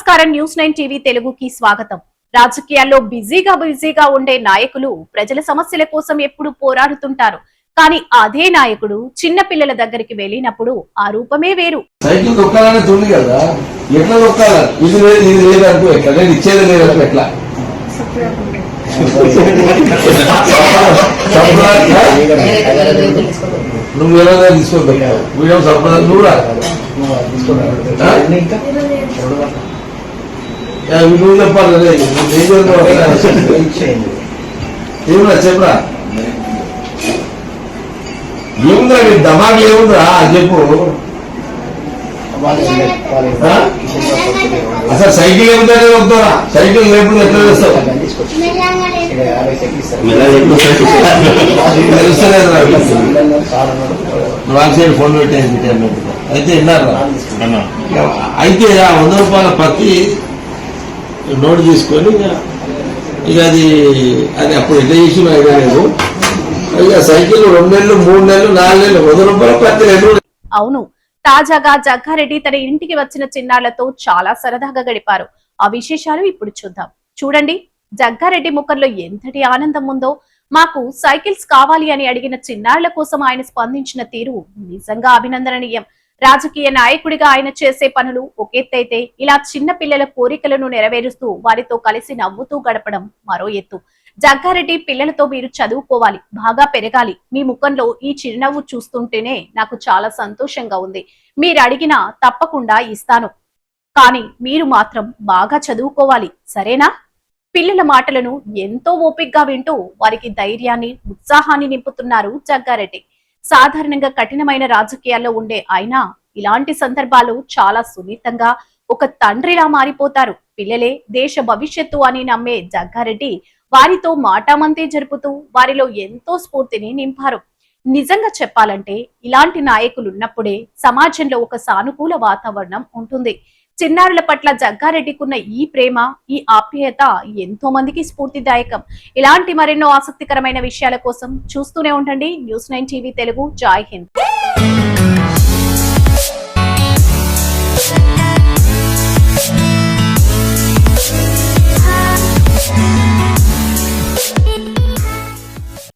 నమస్కారం news 9 TV తెలుగుకి స్వాగతం. రాజకీయాల్లో బిజీగా ఉండే నాయకులు ప్రజల సమస్యల కోసం ఎప్పుడు పోరాడుతుంటారు. కానీ అదే నాయకుడు చిన్న పిల్లల దగ్గరికి వెళ్ళినప్పుడు ఆ రూపమే వేరు. సైకిల్ దొక్కాలనే తోని కదా, ఎట్లా దొక్కాల, ఇది లేదనుకో ఎట్లా, నేను ఇచ్చేది లేదనుకో ఎట్లా, నువ్వు ఎలా తీసుకో వీడియో సర్పదా నువ్వు నువ్వు చెప్పాలి ఏమన్నా చెప్పరా, ఏముందా నీ దమాగ్ ఏముందా చెప్పు. అసలు సైకిల్ ఏముందని వద్దారా, సైకిల్ లేకుండా ఎట్లా చేస్తావు, రాంగ్ సైడ్ ఫోన్ పెట్టేది అయితే విన్నారు. అయితే ఆ 100 రూపాయల ప్రతి నోటు తీసుకొని ఇక అది అప్పుడు ఎట్లా చేసి ఐడియా లేదు. ఇక సైకిల్ 2 నెలలు 3 నెలలు 4 నెలలు 100 రూపాయల ప్రతి 2. అవును, తాజాగా జగ్గారెడ్డి తన ఇంటికి వచ్చిన చిన్నాళ్లతో చాలా సరదాగా గడిపారు. ఆ విశేషాలు ఇప్పుడు చూద్దాం. చూడండి, జగ్గారెడ్డి ముఖంలో ఎంతటి ఆనందం ఉందో. మాకు సైకిల్స్ కావాలి అని అడిగిన చిన్నాళ్ల కోసం ఆయన స్పందించిన తీరు నిజంగా అభినందనీయం. రాజకీయ నాయకుడిగా ఆయన చేసే పనులు ఒకెత్తైతే, ఇలా చిన్న పిల్లల కోరికలను నెరవేరుస్తూ వారితో కలిసి నవ్వుతూ గడపడం మరో ఎత్తు. జగ్గారెడ్డి పిల్లలతో మీరు చదువుకోవాలి, బాగా పెరగాలి, మీ ముఖంలో ఈ చిరునవ్వు చూస్తుంటేనే నాకు చాలా సంతోషంగా ఉంది, మీరు అడిగినా తప్పకుండా ఇస్తాను, కానీ మీరు మాత్రం బాగా చదువుకోవాలి, సరేనా? పిల్లల మాటలను ఎంతో ఓపికగా వింటూ వారికి ధైర్యాన్ని ఉత్సాహాన్ని నింపుతున్నారు జగ్గారెడ్డి. సాధారణంగా కఠినమైన రాజకీయాల్లో ఉండే ఆయన ఇలాంటి సందర్భాలు చాలా సున్నితంగా ఒక తండ్రిలా మారిపోతారు. పిల్లలే దేశ భవిష్యత్తు అని నమ్మే జగ్గారెడ్డి వారితో మాటామంతే జరుపుతూ వారిలో ఎంతో స్ఫూర్తిని నింపారు. నిజంగా చెప్పాలంటే ఇలాంటి నాయకులు ఉన్నప్పుడే సమాజంలో ఒక సానుకూల వాతావరణం ఉంటుంది. చిన్నారుల పట్ల జగ్గారెడ్డికున్న ఈ ప్రేమ, ఈ ఆప్యాయత ఎంతో మందికి స్ఫూర్తిదాయకం. ఇలాంటి మరెన్నో ఆసక్తికరమైన విషయాల కోసం చూస్తూనే ఉండండి న్యూస్ 9 టీవీ తెలుగు. జై హింద్.